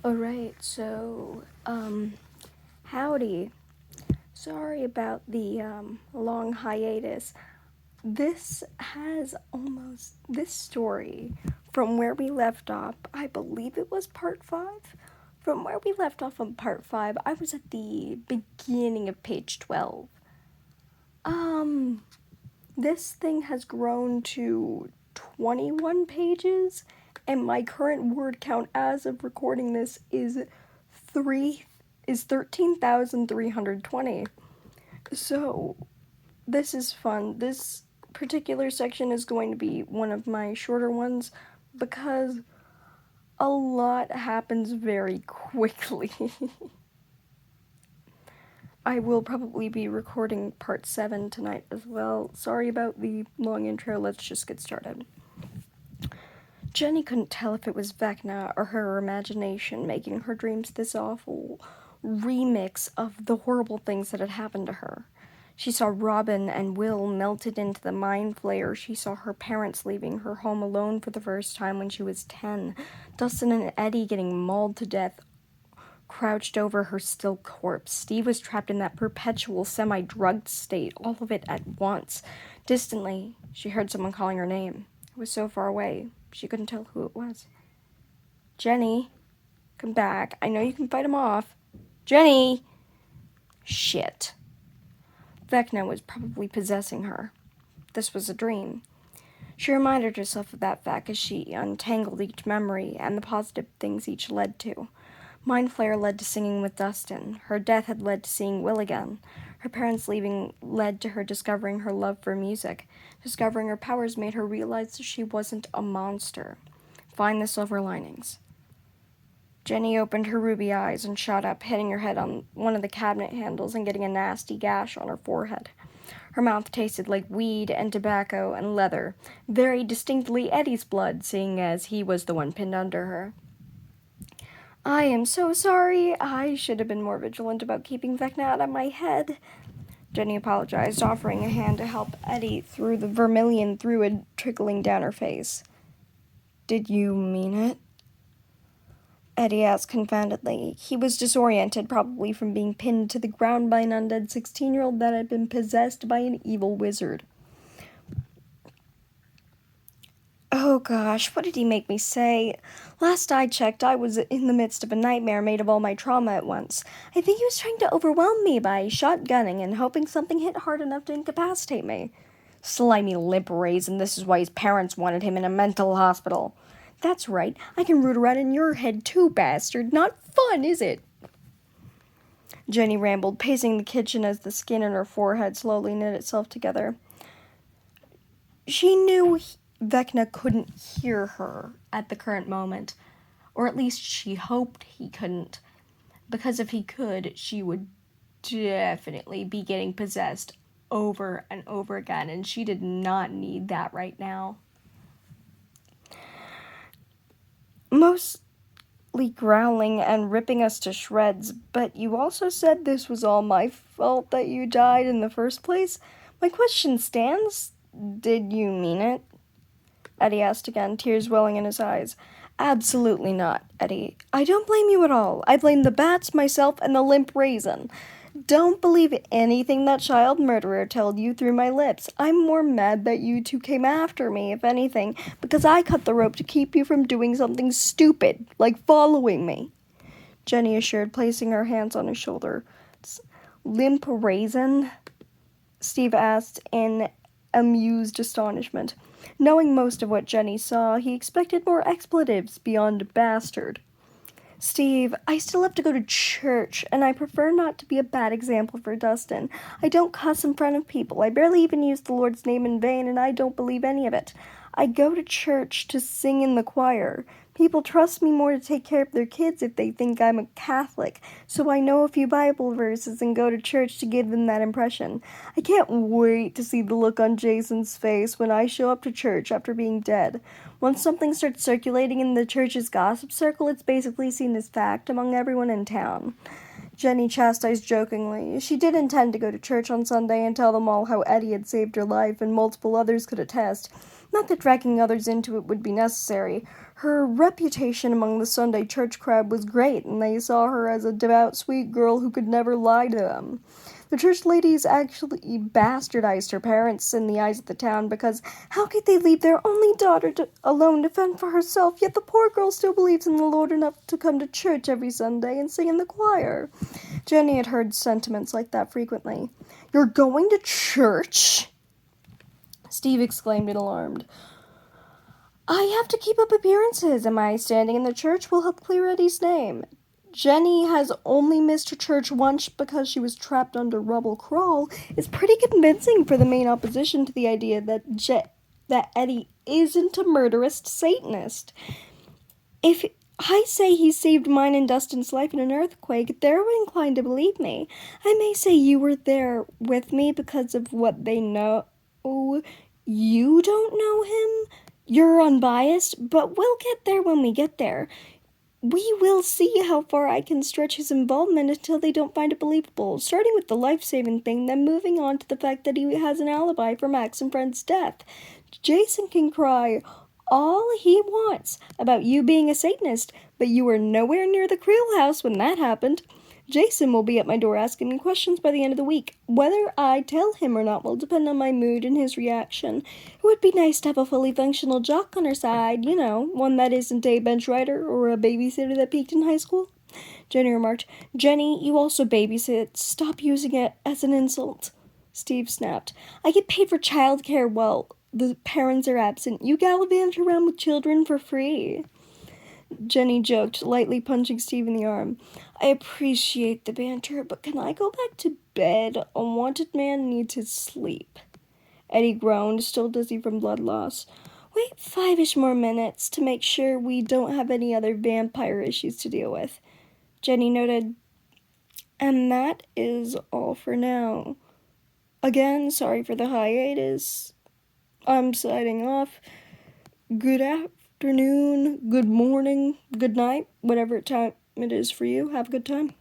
Alright, so, howdy. Sorry about the, long hiatus. This story, from where we left off, I believe it was part 5? From where we left off on part 5, I was at the beginning of page 12. This thing has grown to 21 pages, and my current word count as of recording this is 13,320. So, this is fun. This particular section is going to be one of my shorter ones because a lot happens very quickly. I will probably be recording part 7 tonight as well. Sorry about the long intro, let's just get started. Jenny couldn't tell if it was Vecna or her imagination making her dreams this awful remix of the horrible things that had happened to her. She saw Robin and Will melted into the mind flayer. She saw her parents leaving her home alone for the first time when she was 10. Dustin and Eddie getting mauled to death, crouched over her still corpse. Steve was trapped in that perpetual semi-drugged state, all of it at once. Distantly, she heard someone calling her name. It was so far away, she couldn't tell who it was. Jenny, come back. I know you can fight him off. Jenny! Shit. Vecna was probably possessing her. This was a dream. She reminded herself of that fact as she untangled each memory and the positive things each led to. Mind Flayer led to singing with Dustin. Her death had led to seeing Will again. Her parents leaving led to her discovering her love for music. Discovering her powers made her realize that she wasn't a monster. Find the silver linings. Jenny opened her ruby eyes and shot up, hitting her head on one of the cabinet handles and getting a nasty gash on her forehead. Her mouth tasted like weed and tobacco and leather, very distinctly Eddie's blood, seeing as he was the one pinned under her. I am so sorry. I should have been more vigilant about keeping Vecna out of my head. Jenny apologized, offering a hand to help Eddie through the vermilion fluid trickling down her face. Did you mean it? Eddie asked confoundedly. He was disoriented, probably from being pinned to the ground by an undead 16-year-old that had been possessed by an evil wizard. Oh gosh, what did he make me say? Last I checked, I was in the midst of a nightmare made of all my trauma at once. I think he was trying to overwhelm me by shotgunning and hoping something hit hard enough to incapacitate me. Slimy limp raisin, this is why his parents wanted him in a mental hospital. That's right, I can root around in your head too, bastard. Not fun, is it? Jenny rambled, pacing the kitchen as the skin on her forehead slowly knit itself together. She knew Vecna couldn't hear her at the current moment, or at least she hoped he couldn't, because if he could, she would definitely be getting possessed over and over again, and she did not need that right now. Mostly growling and ripping us to shreds, but you also said this was all my fault that you died in the first place? My question stands. Did you mean it? Eddie asked again, tears welling in his eyes. Absolutely not, Eddie. I don't blame you at all. I blame the bats, myself, and the limp raisin. Don't believe anything that child murderer told you through my lips. I'm more mad that you two came after me, if anything, because I cut the rope to keep you from doing something stupid, like following me. Jenny assured, placing her hands on his shoulder. Limp raisin? Steve asked in amused astonishment. Knowing most of what Jenny saw, he expected more expletives beyond bastard. Steve, I still have to go to church, and I prefer not to be a bad example for Dustin. I don't cuss in front of people. I barely even use the Lord's name in vain, and I don't believe any of it. I go to church to sing in the choir. People trust me more to take care of their kids if they think I'm a Catholic, so I know a few Bible verses and go to church to give them that impression. I can't wait to see the look on Jason's face when I show up to church after being dead. Once something starts circulating in the church's gossip circle, it's basically seen as fact among everyone in town. Jenny chastised jokingly. She did intend to go to church on Sunday and tell them all how Eddie had saved her life, and multiple others could attest. Not that dragging others into it would be necessary. Her reputation among the Sunday church crowd was great, and they saw her as a devout, sweet girl who could never lie to them. The church ladies actually bastardized her parents in the eyes of the town because how could they leave their only daughter alone to fend for herself, yet the poor girl still believes in the Lord enough to come to church every Sunday and sing in the choir. Jenny had heard sentiments like that frequently. "You're going to church?" Steve exclaimed in alarm. "I have to keep up appearances, and my standing in the church will help clear Eddie's name. Jenny has only missed her church once because she was trapped under rubble crawl is pretty convincing for the main opposition to the idea that Eddie isn't a murderous Satanist. If I say he saved mine and Dustin's life in an earthquake, they're inclined to believe me. I may say you were there with me because of what they know. You don't know him? You're unbiased, but we'll get there when we get there. We will see how far I can stretch his involvement until they don't find it believable, starting with the life-saving thing, then moving on to the fact that he has an alibi for Max and Fred's death. Jason can cry all he wants about you being a Satanist, but you were nowhere near the Creel house when that happened. Jason will be at my door asking me questions by the end of the week. Whether I tell him or not will depend on my mood and his reaction. It would be nice to have a fully functional jock on our side, one that isn't a bench rider or a babysitter that peaked in high school. Jenny remarked, "Jenny, you also babysit. Stop using it as an insult." Steve snapped, "I get paid for childcare while the parents are absent. You gallivant around with children for free." Jenny joked, lightly punching Steve in the arm. "I appreciate the banter, but can I go back to bed? A wanted man needs his sleep." Eddie groaned, still dizzy from blood loss. "Wait 5-ish more minutes to make sure we don't have any other vampire issues to deal with." Jenny noted, "And that is all for now. Again, sorry for the hiatus. I'm signing off. Good afternoon, good morning, good night, whatever time it is for you. Have a good time."